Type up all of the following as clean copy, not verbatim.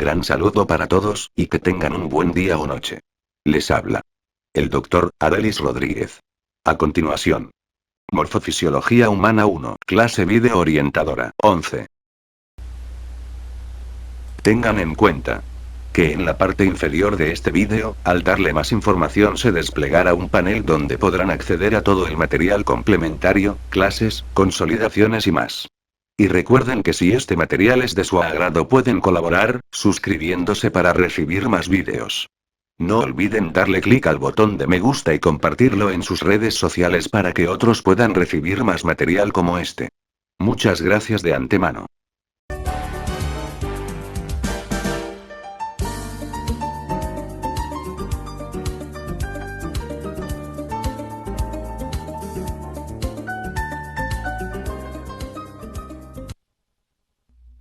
gran saludo para todos, y que tengan un buen día o noche. Les habla el Dr. Arelis Rodríguez. A continuación, Morfofisiología Humana 1, clase vídeo orientadora, 11. Tengan en cuenta que en la parte inferior de este vídeo, al darle más información se desplegará un panel donde podrán acceder a todo el material complementario, clases, consolidaciones y más. Y recuerden que si este material es de su agrado pueden colaborar, suscribiéndose para recibir más vídeos. No olviden darle clic al botón de me gusta y compartirlo en sus redes sociales para que otros puedan recibir más material como este. Muchas gracias de antemano.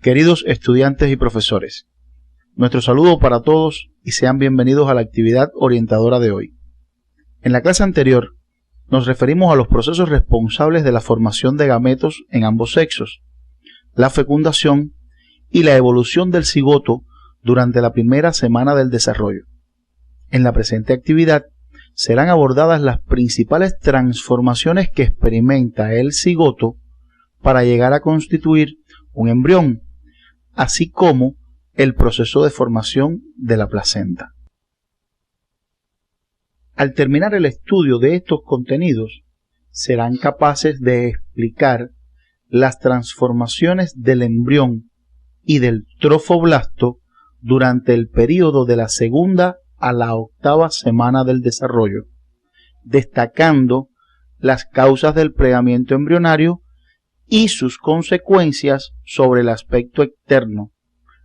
Queridos estudiantes y profesores, nuestro saludo para todos y sean bienvenidos a la actividad orientadora de hoy. En la clase anterior nos referimos a los procesos responsables de la formación de gametos en ambos sexos, la fecundación y la evolución del cigoto durante la primera semana del desarrollo. En la presente actividad serán abordadas las principales transformaciones que experimenta el cigoto para llegar a constituir un embrión, así como el proceso de formación de la placenta. Al terminar el estudio de estos contenidos, serán capaces de explicar las transformaciones del embrión y del trofoblasto durante el período de la segunda a la octava semana del desarrollo, destacando las causas del plegamiento embrionario y sus consecuencias sobre el aspecto externo,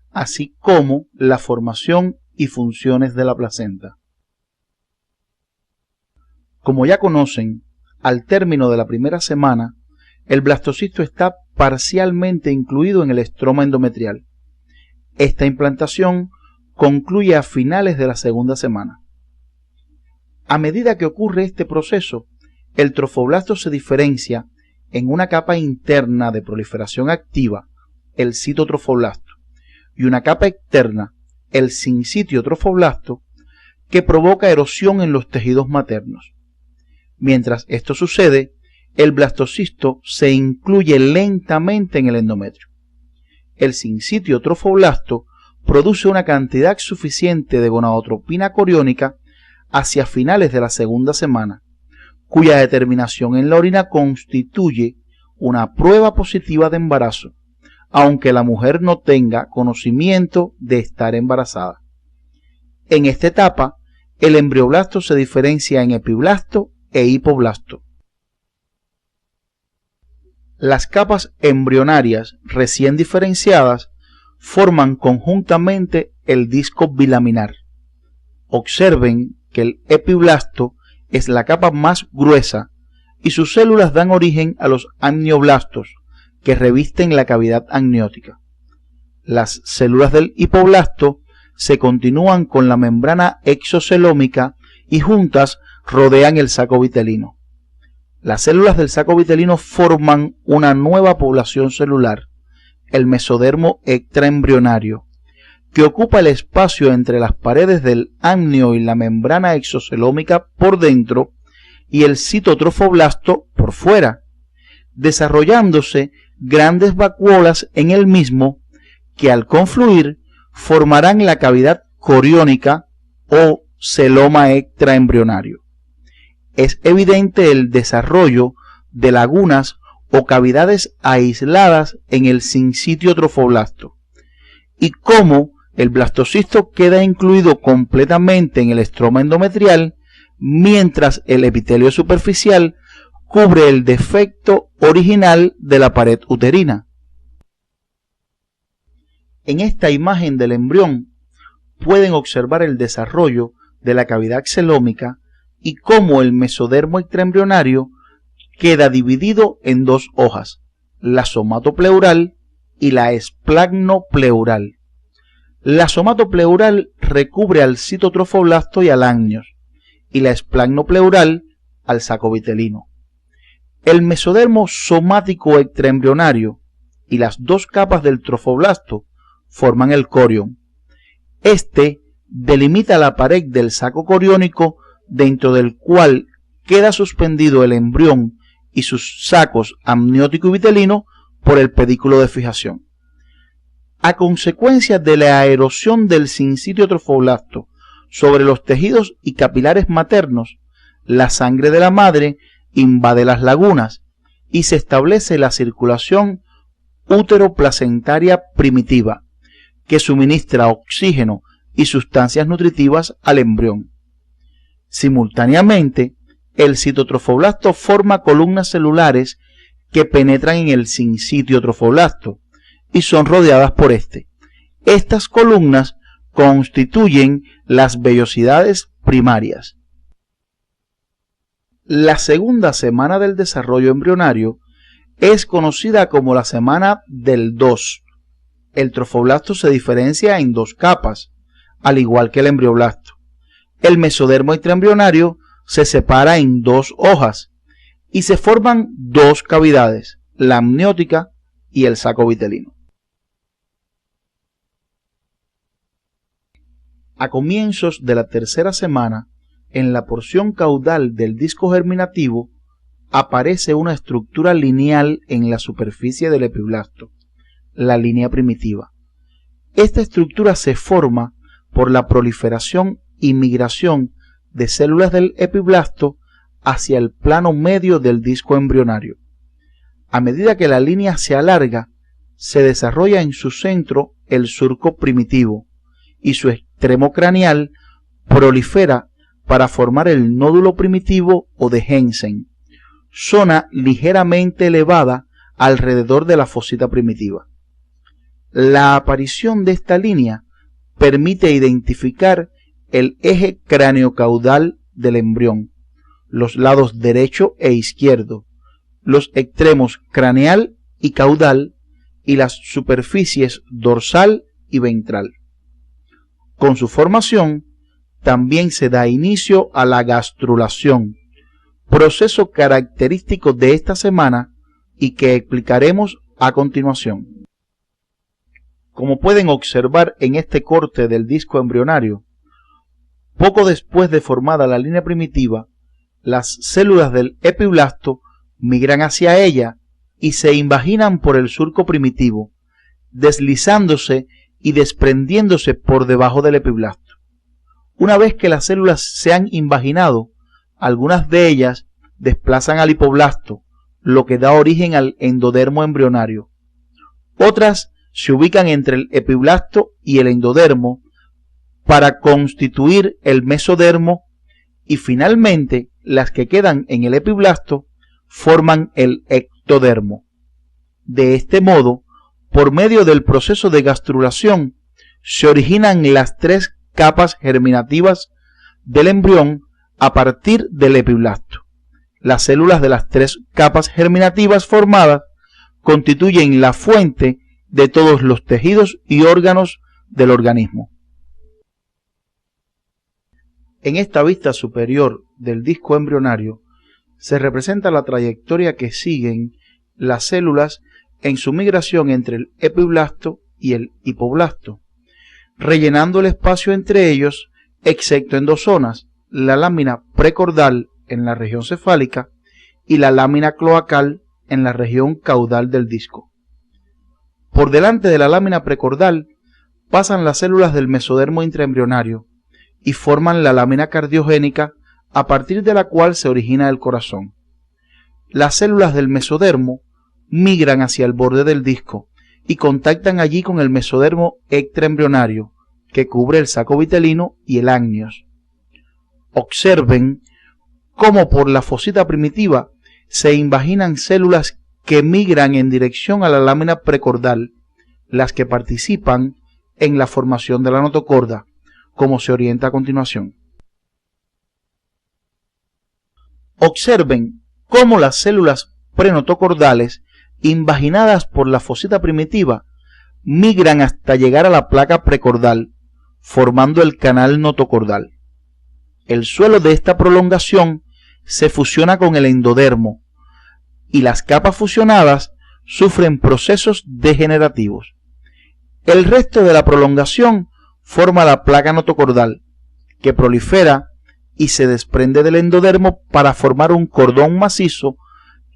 así como la formación y funciones de la placenta. Como ya conocen, al término de la primera semana, el blastocisto está parcialmente incluido en el estroma endometrial. Esta implantación concluye a finales de la segunda semana. A medida que ocurre este proceso, el trofoblasto se diferencia en una capa interna de proliferación activa, el citotrofoblasto, y una capa externa, el sincitio trofoblasto, que provoca erosión en los tejidos maternos. Mientras esto sucede, el blastocisto se incluye lentamente en el endometrio. El sincitio trofoblasto produce una cantidad suficiente de gonadotropina coriónica hacia finales de la segunda semana, cuya determinación en la orina constituye una prueba positiva de embarazo, aunque la mujer no tenga conocimiento de estar embarazada. En esta etapa, el embrioblasto se diferencia en epiblasto e hipoblasto. Las capas embrionarias recién diferenciadas forman conjuntamente el disco bilaminar. Observen que el epiblasto es la capa más gruesa y sus células dan origen a los amnioblastos que revisten la cavidad amniótica. Las células del hipoblasto se continúan con la membrana exocelómica y juntas rodean el saco vitelino. Las células del saco vitelino forman una nueva población celular, el mesodermo extraembrionario, que ocupa el espacio entre las paredes del amnio y la membrana exocelómica por dentro y el citotrofoblasto por fuera, desarrollándose grandes vacuolas en el mismo que al confluir formarán la cavidad coriónica o celoma extraembrionario. Es evidente el desarrollo de lagunas o cavidades aisladas en el sincitio trofoblasto y cómo el blastocisto queda incluido completamente en el estroma endometrial, mientras el epitelio superficial cubre el defecto original de la pared uterina. En esta imagen del embrión pueden observar el desarrollo de la cavidad celómica y cómo el mesodermo extraembrionario queda dividido en dos hojas, la somatopleural y la esplagnopleural. La somatopleural recubre al citotrofoblasto y al amnios, y la esplagnopleural al saco vitelino. El mesodermo somático extraembrionario y las dos capas del trofoblasto forman el corion. Este delimita la pared del saco coriónico dentro del cual queda suspendido el embrión y sus sacos amniótico y vitelino por el pedículo de fijación. A consecuencia de la erosión del sincitio trofoblasto sobre los tejidos y capilares maternos, la sangre de la madre invade las lagunas y se establece la circulación útero-placentaria primitiva, que suministra oxígeno y sustancias nutritivas al embrión. Simultáneamente, el citotrofoblasto forma columnas celulares que penetran en el sincitio trofoblasto y son rodeadas por este. Estas columnas constituyen las vellosidades primarias. La segunda semana del desarrollo embrionario es conocida como la semana del 2. El trofoblasto se diferencia en dos capas, al igual que el embrioblasto. El mesodermo intraembrionario se separa en dos hojas y se forman dos cavidades, la amniótica y el saco vitelino. A comienzos de la tercera semana, en la porción caudal del disco germinativo, aparece una estructura lineal en la superficie del epiblasto, la línea primitiva. Esta estructura se forma por la proliferación y migración de células del epiblasto hacia el plano medio del disco embrionario. A medida que la línea se alarga, se desarrolla en su centro el surco primitivo y su extremo craneal prolifera para formar el nódulo primitivo o de Hensen, zona ligeramente elevada alrededor de la fosita primitiva. La aparición de esta línea permite identificar el eje craneocaudal del embrión, los lados derecho e izquierdo, los extremos craneal y caudal y las superficies dorsal y ventral. Con su formación, también se da inicio a la gastrulación, proceso característico de esta semana y que explicaremos a continuación. Como pueden observar en este corte del disco embrionario, poco después de formada la línea primitiva, las células del epiblasto migran hacia ella y se invaginan por el surco primitivo, deslizándose y desprendiéndose por debajo del epiblasto. Una vez que las células se han invaginado, algunas de ellas desplazan al hipoblasto, lo que da origen al endodermo embrionario. Otras se ubican entre el epiblasto y el endodermo para constituir el mesodermo y finalmente las que quedan en el epiblasto forman el ectodermo. De este modo, por medio del proceso de gastrulación, se originan las tres capas germinativas del embrión a partir del epiblasto. Las células de las tres capas germinativas formadas constituyen la fuente de todos los tejidos y órganos del organismo. En esta vista superior del disco embrionario se representa la trayectoria que siguen las células en su migración entre el epiblasto y el hipoblasto, rellenando el espacio entre ellos, excepto en dos zonas, la lámina precordal en la región cefálica y la lámina cloacal en la región caudal del disco. Por delante de la lámina precordal pasan las células del mesodermo intraembrionario y forman la lámina cardiogénica a partir de la cual se origina el corazón. Las células del mesodermo migran hacia el borde del disco y contactan allí con el mesodermo extraembrionario que cubre el saco vitelino y el ágneos. Observen cómo por la fosita primitiva se invaginan células que migran en dirección a la lámina precordal, las que participan en la formación de la notocorda, como se orienta a continuación. Observen cómo las células prenotocordales, invaginadas por la fosita primitiva, migran hasta llegar a la placa precordal, formando el canal notocordal. El suelo de esta prolongación se fusiona con el endodermo y las capas fusionadas sufren procesos degenerativos. El resto de la prolongación forma la placa notocordal, que prolifera y se desprende del endodermo para formar un cordón macizo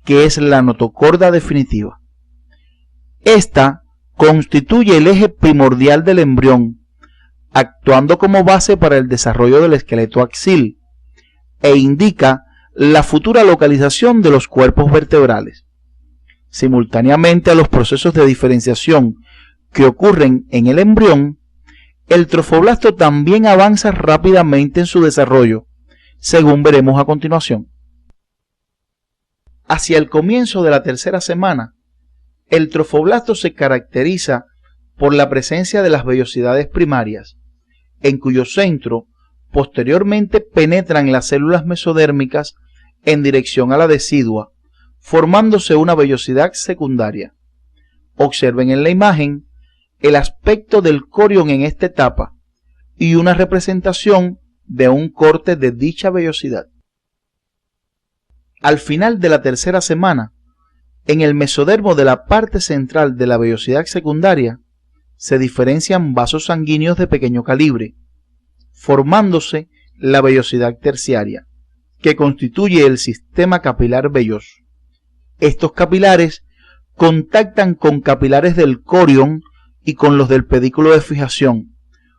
que es la notocorda definitiva. Esta constituye el eje primordial del embrión, actuando como base para el desarrollo del esqueleto axil, e indica la futura localización de los cuerpos vertebrales. Simultáneamente a los procesos de diferenciación que ocurren en el embrión, el trofoblasto también avanza rápidamente en su desarrollo, según veremos a continuación. Hacia el comienzo de la tercera semana, el trofoblasto se caracteriza por la presencia de las vellosidades primarias, en cuyo centro posteriormente penetran las células mesodérmicas en dirección a la decidua, formándose una vellosidad secundaria. Observen en la imagen el aspecto del corión en esta etapa y una representación de un corte de dicha vellosidad. Al final de la tercera semana, en el mesodermo de la parte central de la vellosidad secundaria, se diferencian vasos sanguíneos de pequeño calibre, formándose la vellosidad terciaria, que constituye el sistema capilar velloso. Estos capilares contactan con capilares del corión y con los del pedículo de fijación,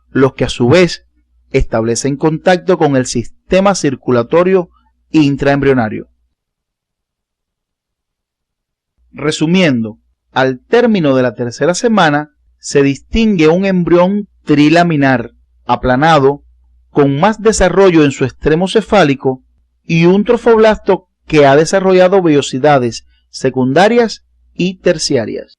los que a su vez establecen contacto con el sistema circulatorio intraembrionario. Resumiendo, al término de la tercera semana se distingue un embrión trilaminar, aplanado, con más desarrollo en su extremo cefálico, y un trofoblasto que ha desarrollado vellosidades secundarias y terciarias.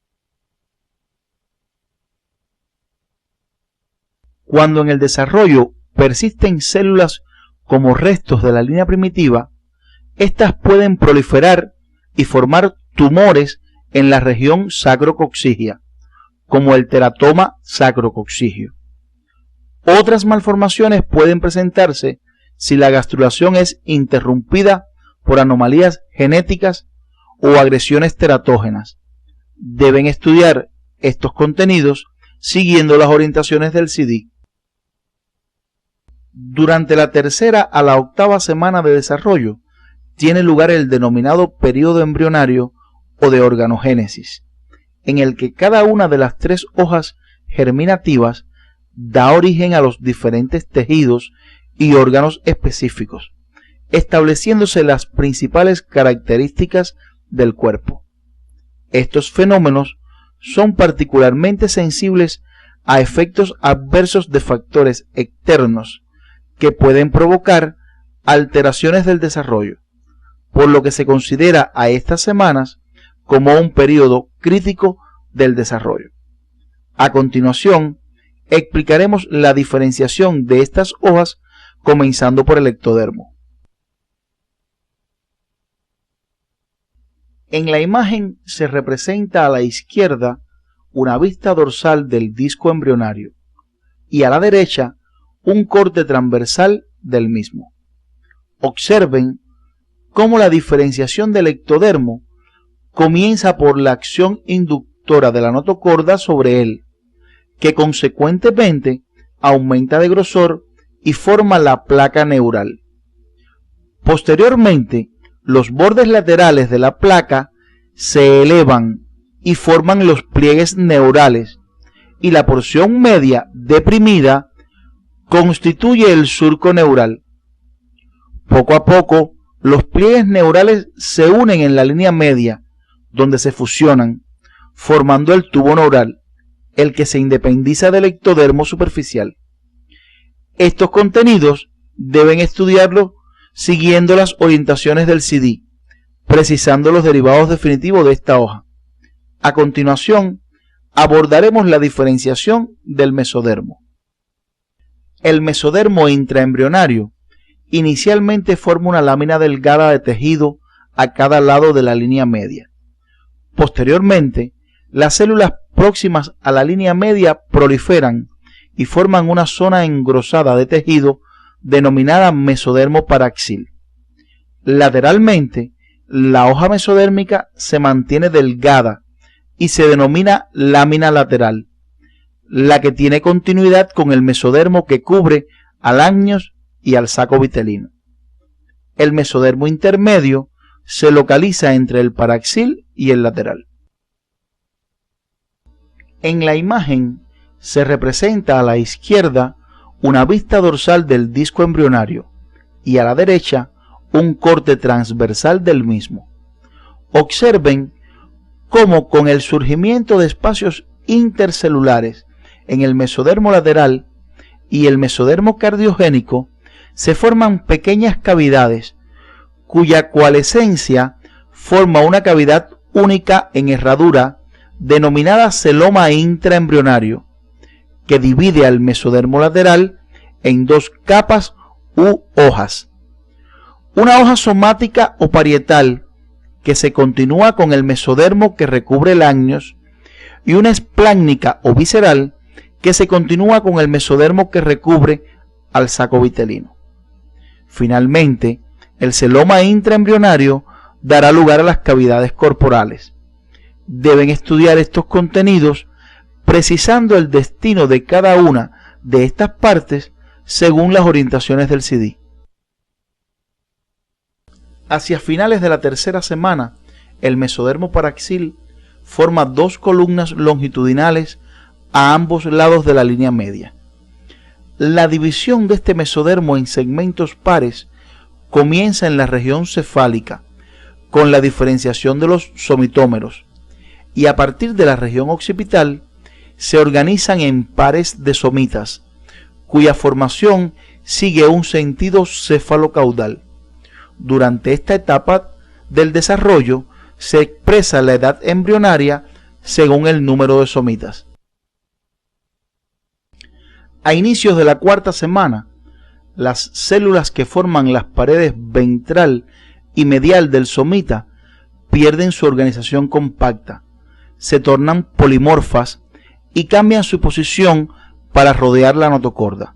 Cuando en el desarrollo persisten células como restos de la línea primitiva, éstas pueden proliferar y formar tumores en la región sacrococcígea, como el teratoma sacrococcígeo. Otras malformaciones pueden presentarse si la gastrulación es interrumpida por anomalías genéticas o agresiones teratógenas. Deben estudiar estos contenidos siguiendo las orientaciones del CD. Durante la tercera a la octava semana de desarrollo tiene lugar el denominado período embrionario o de organogénesis, en el que cada una de las tres hojas germinativas da origen a los diferentes tejidos y órganos específicos, estableciéndose las principales características del cuerpo. Estos fenómenos son particularmente sensibles a efectos adversos de factores externos que pueden provocar alteraciones del desarrollo, por lo que se considera a estas semanas como un periodo crítico del desarrollo. A continuación, explicaremos la diferenciación de estas hojas, comenzando por el ectodermo. En la imagen se representa a la izquierda una vista dorsal del disco embrionario y a la derecha un corte transversal del mismo. Observen cómo la diferenciación del ectodermo comienza por la acción inductora de la notocorda sobre él, que consecuentemente aumenta de grosor y forma la placa neural. Posteriormente, los bordes laterales de la placa se elevan y forman los pliegues neurales, y la porción media deprimida constituye el surco neural. Poco a poco, los pliegues neurales se unen en la línea media, donde se fusionan, formando el tubo neural, el que se independiza del ectodermo superficial. Estos contenidos deben estudiarlos siguiendo las orientaciones del CD, precisando los derivados definitivos de esta hoja. A continuación, abordaremos la diferenciación del mesodermo. El mesodermo intraembrionario inicialmente forma una lámina delgada de tejido a cada lado de la línea media. Posteriormente, las células próximas a la línea media proliferan y forman una zona engrosada de tejido denominada mesodermo paraxil. Lateralmente, la hoja mesodérmica se mantiene delgada y se denomina lámina lateral. la que tiene continuidad con el mesodermo que cubre al amnios y al saco vitelino. El mesodermo intermedio se localiza entre el paraxil y el lateral. En la imagen se representa a la izquierda una vista dorsal del disco embrionario y a la derecha un corte transversal del mismo. Observen cómo con el surgimiento de espacios intercelulares en el mesodermo lateral y el mesodermo cardiogénico se forman pequeñas cavidades cuya coalescencia forma una cavidad única en herradura denominada celoma intraembrionario, que divide al mesodermo lateral en dos capas u hojas. Una hoja somática o parietal que se continúa con el mesodermo que recubre el amnios y una espláncnica o visceral que se continúa con el mesodermo que recubre al saco vitelino. Finalmente, el celoma intraembrionario dará lugar a las cavidades corporales. Deben estudiar estos contenidos precisando el destino de cada una de estas partes según las orientaciones del CD. Hacia finales de la tercera semana, el mesodermo paraxil forma dos columnas longitudinales a ambos lados de la línea media. La división de este mesodermo en segmentos pares comienza en la región cefálica, con la diferenciación de los somitómeros, y a partir de la región occipital se organizan en pares de somitas, cuya formación sigue un sentido cefalocaudal. Durante esta etapa del desarrollo se expresa la edad embrionaria según el número de somitas. A inicios de la cuarta semana, las células que forman las paredes ventral y medial del somita pierden su organización compacta, se tornan polimorfas y cambian su posición para rodear la notocorda.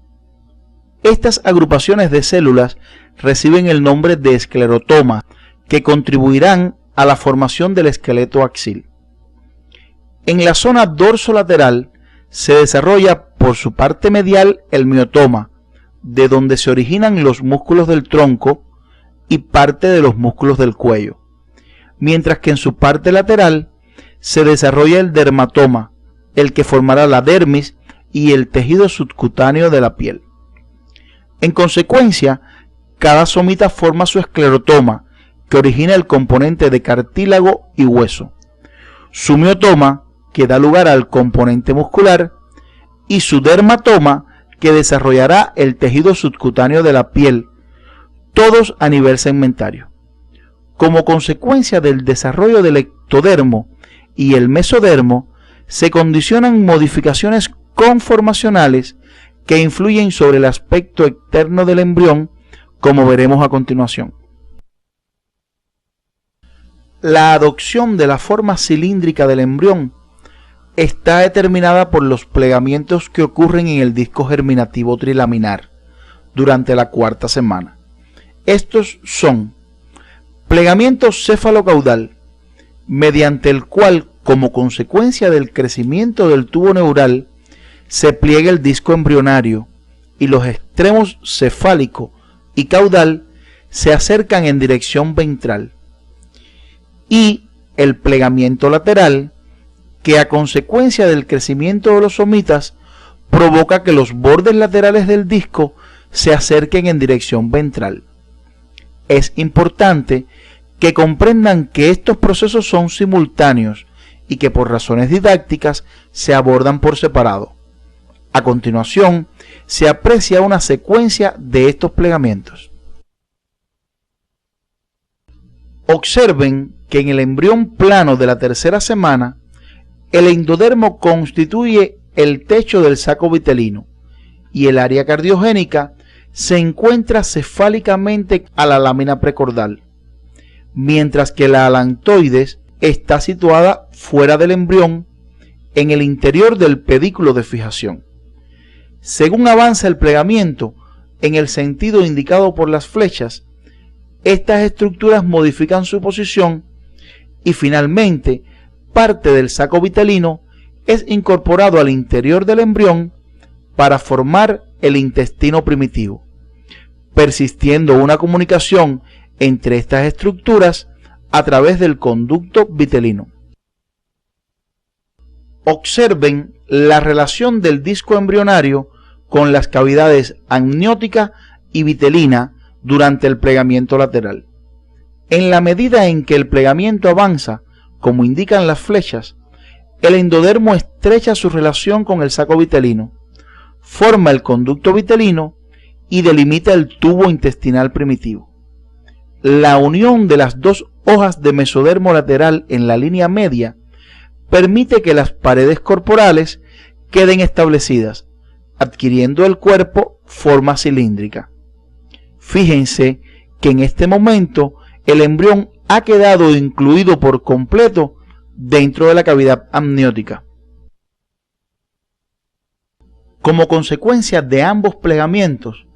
Estas agrupaciones de células reciben el nombre de esclerotomas, que contribuirán a la formación del esqueleto axil. En la zona dorsolateral se desarrolla por su parte medial el miotoma, de donde se originan los músculos del tronco y parte de los músculos del cuello, mientras que en su parte lateral se desarrolla el dermatoma, el que formará la dermis y el tejido subcutáneo de la piel. En consecuencia, cada somita forma su esclerotoma, que origina el componente de cartílago y hueso, su miotoma, que da lugar al componente muscular, y su dermatoma, que desarrollará el tejido subcutáneo de la piel, todos a nivel segmentario. Como consecuencia del desarrollo del ectodermo y el mesodermo, se condicionan modificaciones conformacionales que influyen sobre el aspecto externo del embrión, como veremos a continuación. La adopción de la forma cilíndrica del embrión está determinada por los plegamientos que ocurren en el disco germinativo trilaminar durante la cuarta semana. Estos son plegamiento cefalocaudal, mediante el cual, como consecuencia del crecimiento del tubo neural, se pliega el disco embrionario y los extremos cefálico y caudal se acercan en dirección ventral, y el plegamiento lateral, que a consecuencia del crecimiento de los somitas provoca que los bordes laterales del disco se acerquen en dirección ventral. Es importante que comprendan que estos procesos son simultáneos y que por razones didácticas se abordan por separado. A continuación, se aprecia una secuencia de estos plegamientos. Observen que en el embrión plano de la tercera semana, el endodermo constituye el techo del saco vitelino y el área cardiogénica se encuentra cefálicamente a la lámina precordal, mientras que la alantoides está situada fuera del embrión en el interior del pedículo de fijación. Según avanza el plegamiento en el sentido indicado por las flechas, estas estructuras modifican su posición y finalmente parte del saco vitelino es incorporado al interior del embrión para formar el intestino primitivo, persistiendo una comunicación entre estas estructuras a través del conducto vitelino. Observen la relación del disco embrionario con las cavidades amniótica y vitelina durante el plegamiento lateral. En la medida en que el plegamiento avanza, como indican las flechas, el endodermo estrecha su relación con el saco vitelino, forma el conducto vitelino y delimita el tubo intestinal primitivo. La unión de las dos hojas de mesodermo lateral en la línea media permite que las paredes corporales queden establecidas, adquiriendo el cuerpo forma cilíndrica. Fíjense que en este momento el embrión ha quedado incluido por completo dentro de la cavidad amniótica. Como consecuencia de ambos plegamientos,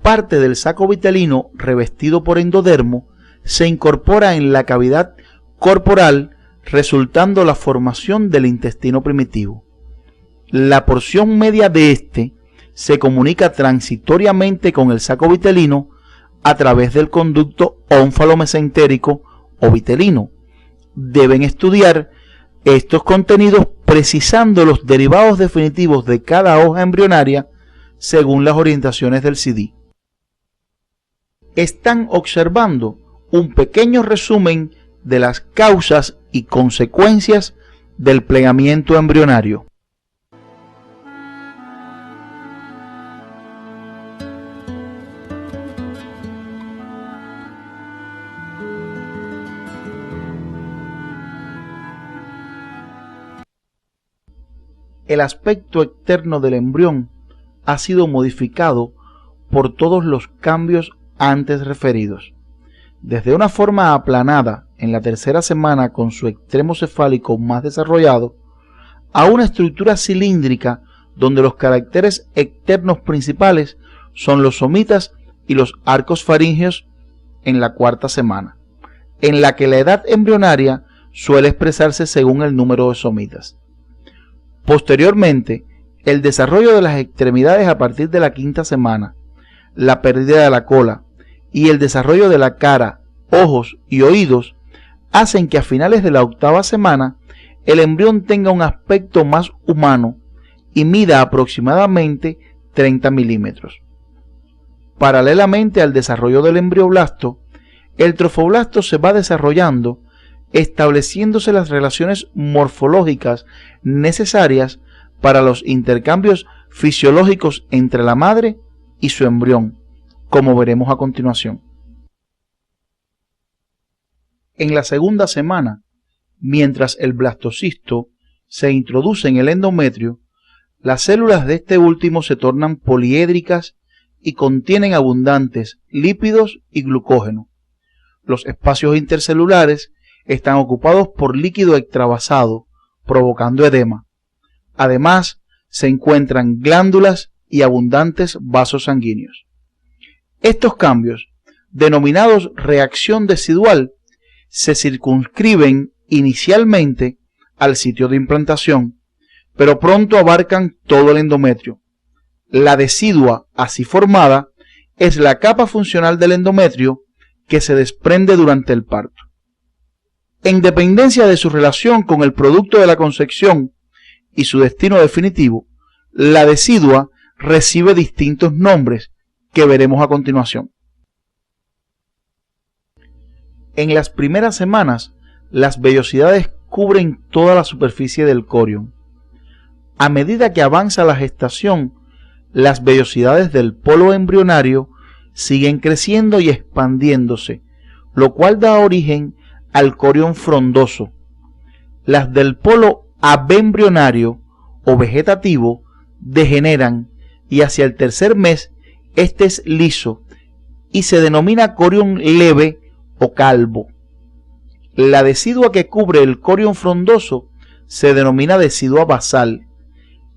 parte del saco vitelino revestido por endodermo se incorpora en la cavidad corporal, resultando la formación del intestino primitivo. La porción media de este se comunica transitoriamente con el saco vitelino a través del conducto ónfalo-mesentérico o vitelino. Deben estudiar estos contenidos precisando los derivados definitivos de cada hoja embrionaria según las orientaciones del CD. Están observando un pequeño resumen de las causas y consecuencias del plegamiento embrionario. El aspecto externo del embrión ha sido modificado por todos los cambios antes referidos, desde una forma aplanada en la tercera semana con su extremo cefálico más desarrollado, a una estructura cilíndrica donde los caracteres externos principales son los somitas y los arcos faríngeos en la cuarta semana, en la que la edad embrionaria suele expresarse según el número de somitas. Posteriormente, el desarrollo de las extremidades a partir de la quinta semana, la pérdida de la cola y el desarrollo de la cara, ojos y oídos hacen que a finales de la octava semana el embrión tenga un aspecto más humano y mida aproximadamente 30 milímetros. Paralelamente al desarrollo del embrioblasto, el trofoblasto se va desarrollando, estableciéndose las relaciones morfológicas necesarias para los intercambios fisiológicos entre la madre y su embrión, como veremos a continuación. En la segunda semana, mientras el blastocisto se introduce en el endometrio, las células de este último se tornan poliédricas y contienen abundantes lípidos y glucógeno. Los espacios intercelulares están ocupados por líquido extravasado, provocando edema. Además, se encuentran glándulas y abundantes vasos sanguíneos. Estos cambios, denominados reacción decidual, se circunscriben inicialmente al sitio de implantación, pero pronto abarcan todo el endometrio. La decidua así formada es la capa funcional del endometrio que se desprende durante el parto. En dependencia de su relación con el producto de la concepción y su destino definitivo, la decidua recibe distintos nombres que veremos a continuación. En las primeras semanas, las vellosidades cubren toda la superficie del corion. A medida que avanza la gestación, las vellosidades del polo embrionario siguen creciendo y expandiéndose, lo cual da origen al corion frondoso. Las del polo abembrionario o vegetativo degeneran y hacia el tercer mes este es liso y se denomina corion leve o calvo. La decidua que cubre el corion frondoso se denomina decidua basal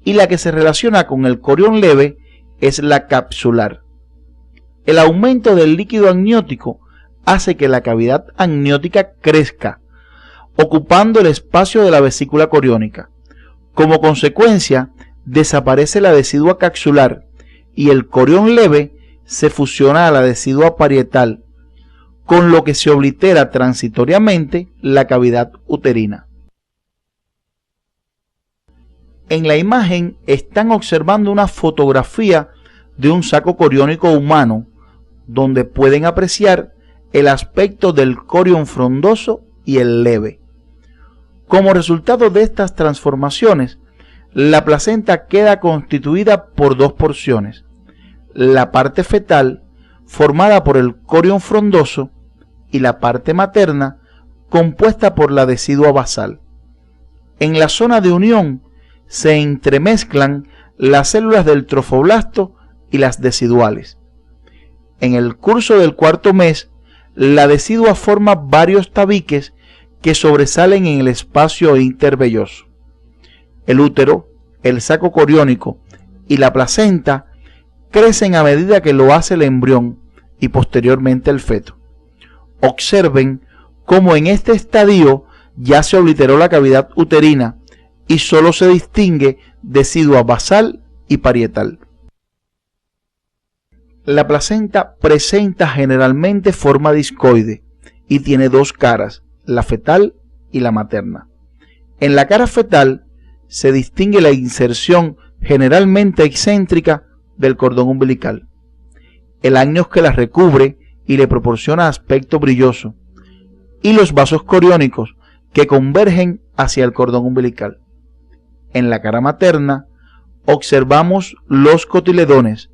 y la que se relaciona con el corion leve es la capsular. El aumento del líquido amniótico hace que la cavidad amniótica crezca, ocupando el espacio de la vesícula coriónica, Como consecuencia, desaparece la decidua capsular y el corión leve se fusiona a la decidua parietal, con lo que se oblitera transitoriamente la cavidad uterina. En la imagen están observando una fotografía de un saco coriónico humano, donde pueden apreciar el aspecto del corión frondoso y el leve. Como resultado de estas transformaciones, la placenta queda constituida por dos porciones: la parte fetal, formada por el corión frondoso, y la parte materna, compuesta por la decidua basal. En la zona de unión se entremezclan las células del trofoblasto y las deciduales. En el curso del cuarto mes, la decidua forma varios tabiques que sobresalen en el espacio intervelloso. El útero, el saco coriónico y la placenta crecen a medida que lo hace el embrión y posteriormente el feto. Observen cómo en este estadio ya se obliteró la cavidad uterina y solo se distingue decidua basal y parietal. La placenta presenta generalmente forma discoide y tiene dos caras, la fetal y la materna. En la cara fetal se distingue la inserción generalmente excéntrica del cordón umbilical, el ágneos que la recubre y le proporciona aspecto brilloso, y los vasos coriónicos que convergen hacia el cordón umbilical. En la cara materna observamos los cotiledones,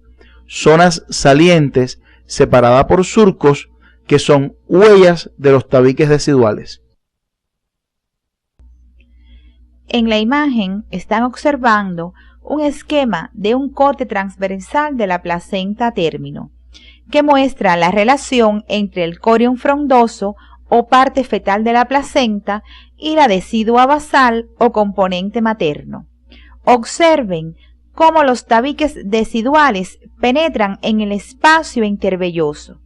zonas salientes separadas por surcos que son huellas de los tabiques deciduales. En la imagen están observando un esquema de un corte transversal de la placenta a término, que muestra la relación entre el corión frondoso o parte fetal de la placenta y la decidua basal o componente materno. Observen cómo los tabiques deciduales penetran en el espacio intervelloso.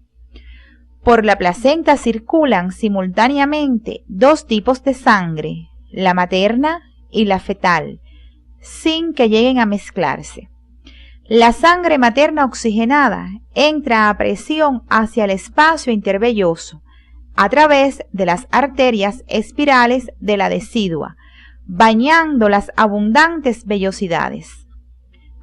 Por la placenta circulan simultáneamente dos tipos de sangre, la materna y la fetal, sin que lleguen a mezclarse. La sangre materna oxigenada entra a presión hacia el espacio intervelloso a través de las arterias espirales de la decidua, bañando las abundantes vellosidades.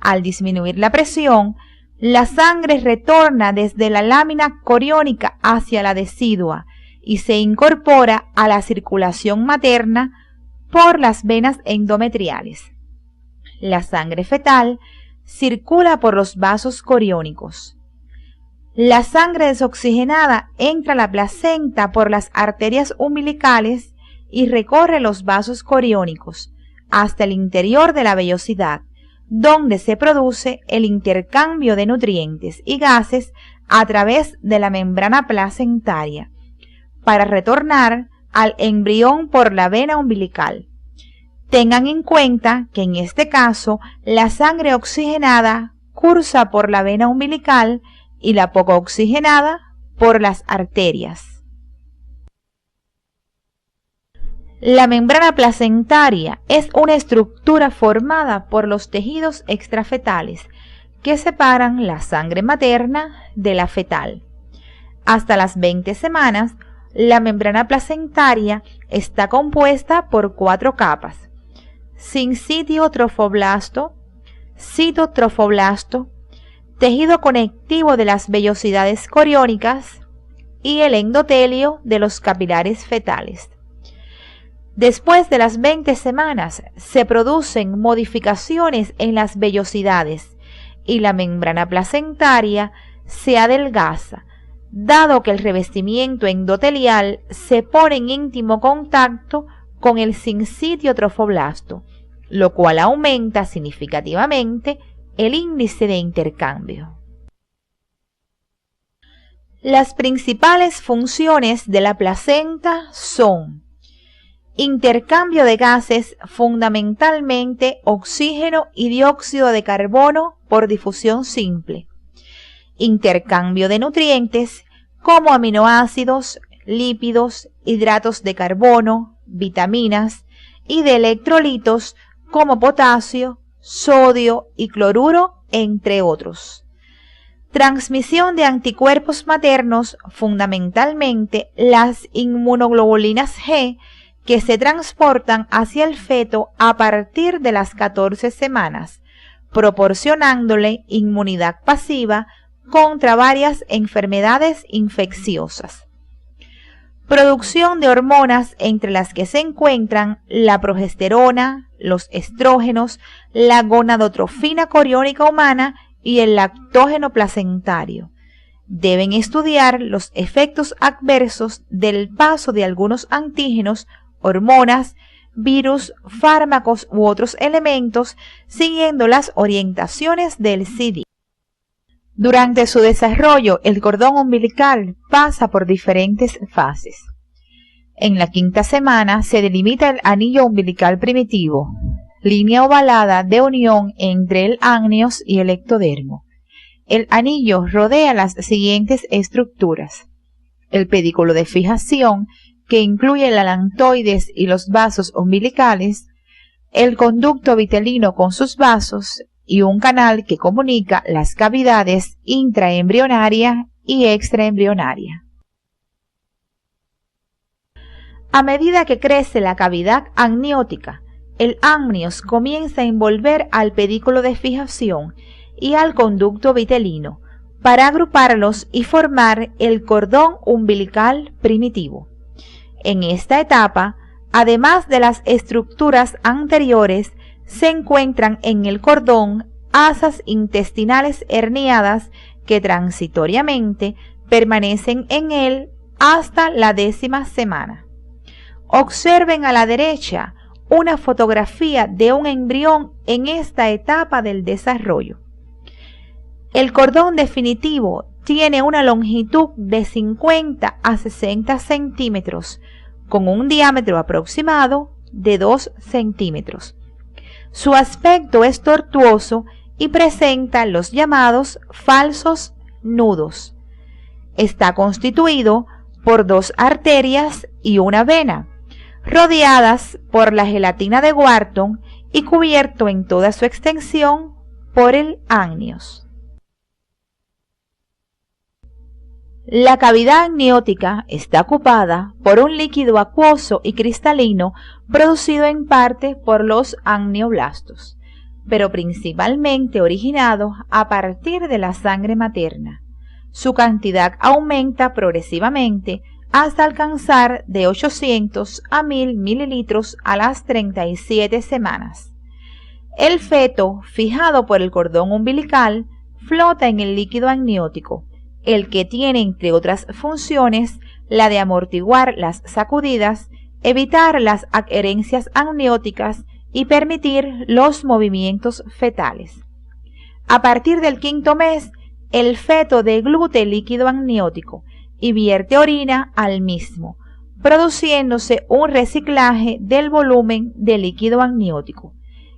Al disminuir la presión, la sangre retorna desde la lámina coriónica hacia la decidua y se incorpora a la circulación materna por las venas endometriales. La sangre fetal circula por los vasos coriónicos. La sangre desoxigenada entra a la placenta por las arterias umbilicales y recorre los vasos coriónicos hasta el interior de la vellosidad, donde se produce el intercambio de nutrientes y gases a través de la membrana placentaria, para retornar al embrión por la vena umbilical. Tengan en cuenta que en este caso la sangre oxigenada cursa por la vena umbilical y la poco oxigenada por las arterias. La membrana placentaria es una estructura formada por los tejidos extrafetales que separan la sangre materna de la fetal. Hasta las 20 semanas, la membrana placentaria está compuesta por 4 capas: sincitio trofoblasto, citotrofoblasto, tejido conectivo de las vellosidades coriónicas y el endotelio de los capilares fetales. Después de las 20 semanas se producen modificaciones en las vellosidades y la membrana placentaria se adelgaza, dado que el revestimiento endotelial se pone en íntimo contacto con el sincitio trofoblasto, lo cual aumenta significativamente el índice de intercambio. Las principales funciones de la placenta son: intercambio de gases, fundamentalmente oxígeno y dióxido de carbono por difusión simple; intercambio de nutrientes como aminoácidos, lípidos, hidratos de carbono, vitaminas, y de electrolitos como potasio, sodio y cloruro, entre otros. Transmisión de anticuerpos maternos, fundamentalmente las inmunoglobulinas G, que se transportan hacia el feto a partir de las 14 semanas, proporcionándole inmunidad pasiva contra varias enfermedades infecciosas. Producción de hormonas, entre las que se encuentran la progesterona, los estrógenos, la gonadotrofina coriónica humana y el lactógeno placentario. Deben estudiar los efectos adversos del paso de algunos antígenos, hormonas, virus, fármacos u otros elementos, siguiendo las orientaciones del CD. Durante su desarrollo, el cordón umbilical pasa por diferentes fases. En la 5ª semana se delimita el anillo umbilical primitivo, línea ovalada de unión entre el ágneos y el ectodermo. El anillo rodea las siguientes estructuras: el pedículo de fijación, que incluye el alantoides y los vasos umbilicales, el conducto vitelino con sus vasos y un canal que comunica las cavidades intraembrionaria y extraembrionaria. A medida que crece la cavidad amniótica, el ágneos comienza a envolver al pedículo de fijación y al conducto vitelino para agruparlos y formar el cordón umbilical primitivo. En esta etapa, además de las estructuras anteriores, se encuentran en el cordón asas intestinales herniadas que transitoriamente permanecen en él hasta la 10ª semana. Observen a la derecha una fotografía de un embrión en esta etapa del desarrollo. El cordón definitivo tiene una longitud de 50 a 60 centímetros, con un diámetro aproximado de 2 centímetros. Su aspecto es tortuoso y presenta los llamados falsos nudos. Está constituido por 2 arterias y una vena, rodeadas por la gelatina de Wharton y cubierto en toda su extensión por el ágneos. La cavidad amniótica está ocupada por un líquido acuoso y cristalino producido en parte por los amnioblastos, pero principalmente originado a partir de la sangre materna. Su cantidad aumenta progresivamente hasta alcanzar de 800 a 1000 mililitros a las 37 semanas. El feto, fijado por el cordón umbilical, flota en el líquido amniótico, el que tiene, entre otras funciones, la de amortiguar las sacudidas, evitar las adherencias amnióticas y permitir los movimientos fetales. A partir del 5º mes, el feto deglute el líquido amniótico y vierte orina al mismo, produciéndose un reciclaje del volumen de líquido amniótico,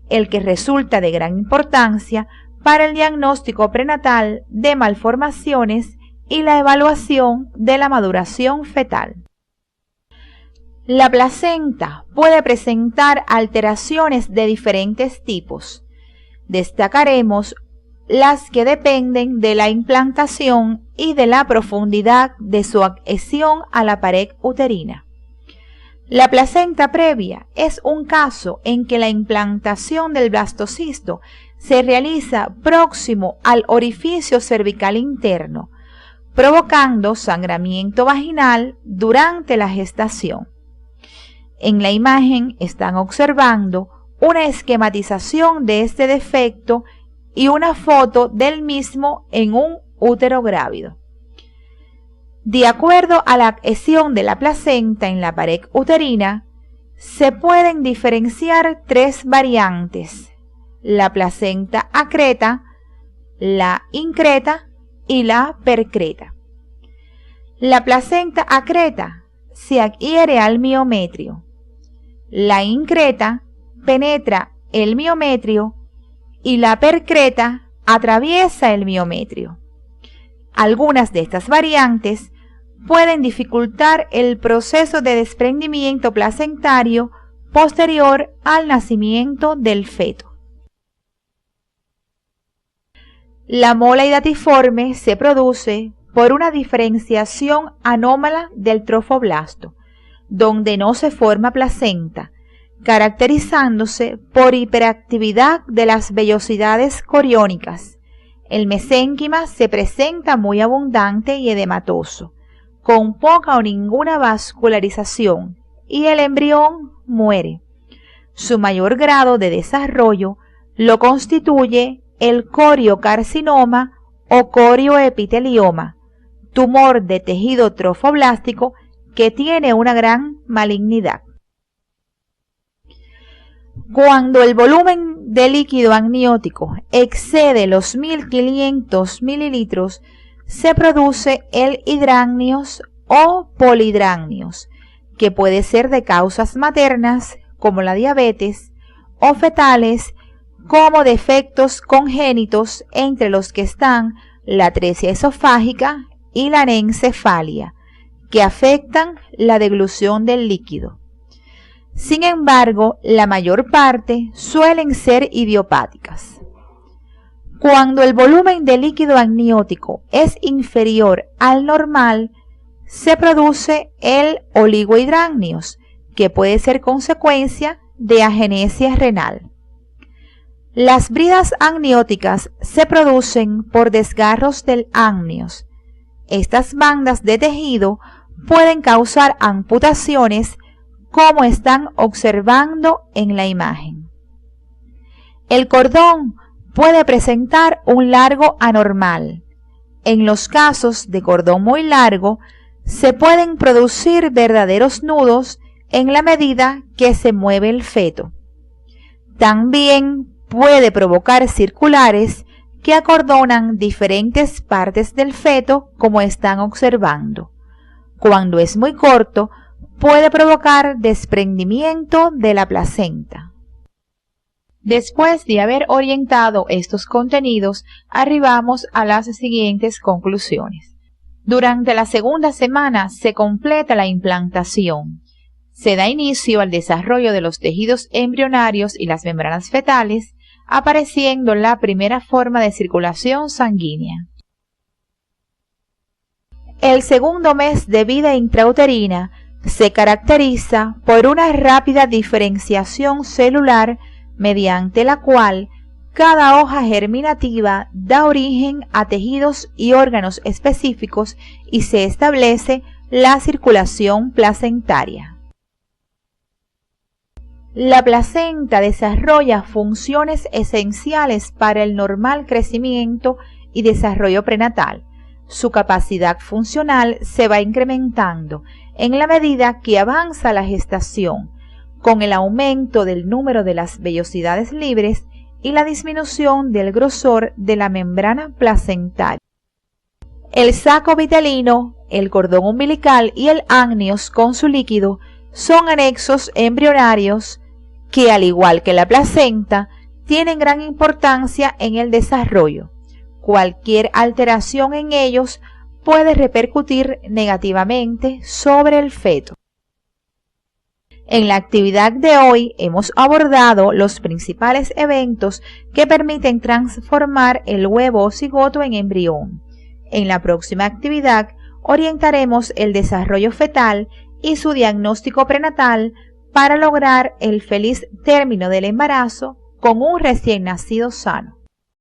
el que resulta de gran importancia para el diagnóstico prenatal de malformaciones y la evaluación de la maduración fetal. La placenta puede presentar alteraciones de diferentes tipos. Destacaremos las que dependen de la implantación y de la profundidad de su adhesión a la pared uterina. La placenta previa es un caso en que la implantación del blastocisto se realiza próximo al orificio cervical interno, provocando sangramiento vaginal durante la gestación. En la imagen están observando una esquematización de este defecto y una foto del mismo en un útero grávido. De acuerdo a la adhesión de la placenta en la pared uterina, se pueden diferenciar 3 variantes: la placenta acreta, la increta y la percreta. La placenta acreta se adhiere al miometrio. La increta penetra el miometrio y la percreta atraviesa el miometrio. Algunas de estas variantes pueden dificultar el proceso de desprendimiento placentario posterior al nacimiento del feto. La mola hidatiforme se produce por una diferenciación anómala del trofoblasto, donde no se forma placenta, caracterizándose por hiperactividad de las vellosidades coriónicas. El mesénquima se presenta muy abundante y edematoso, con poca o ninguna vascularización, y el embrión muere. Su mayor grado de desarrollo lo constituye el coriocarcinoma o corioepitelioma, tumor de tejido trofoblástico que tiene una gran malignidad. Cuando el volumen de líquido amniótico excede los 1500 mililitros, se produce el hidrácnios o polihidrácnios, que puede ser de causas maternas como la diabetes o fetales como defectos congénitos, entre los que están la atresia esofágica y la anencefalia, que afectan la deglución del líquido. Sin embargo, la mayor parte suelen ser idiopáticas. Cuando el volumen de líquido amniótico es inferior al normal, se produce el oligohidrácnios, que puede ser consecuencia de agenesia renal. Las bridas amnióticas se producen por desgarros del amnios. Estas bandas de tejido pueden causar amputaciones, como están observando en la imagen. El cordón puede presentar un largo anormal. En los casos de cordón muy largo, se pueden producir verdaderos nudos en la medida que se mueve el feto. También puede provocar circulares que acordonan diferentes partes del feto, como están observando. Cuando es muy corto, puede provocar desprendimiento de la placenta. Después de haber orientado estos contenidos, arribamos a las siguientes conclusiones. Durante la segunda semana se completa la implantación. Se da inicio al desarrollo de los tejidos embrionarios y las membranas fetales, apareciendo la primera forma de circulación sanguínea. El segundo mes de vida intrauterina se caracteriza por una rápida diferenciación celular, mediante la cual cada hoja germinativa da origen a tejidos y órganos específicos y se establece la circulación placentaria. La placenta desarrolla funciones esenciales para el normal crecimiento y desarrollo prenatal. Su capacidad funcional se va incrementando en la medida que avanza la gestación, con el aumento del número de las vellosidades libres y la disminución del grosor de la membrana placentaria. El saco vitelino, el cordón umbilical y el amnios con su líquido son anexos embrionarios que, al igual que la placenta, tienen gran importancia en el desarrollo. Cualquier alteración en ellos puede repercutir negativamente sobre el feto. En la actividad de hoy hemos abordado los principales eventos que permiten transformar el huevo o cigoto en embrión. En la próxima actividad orientaremos el desarrollo fetal y su diagnóstico prenatal para lograr el feliz término del embarazo con un recién nacido sano.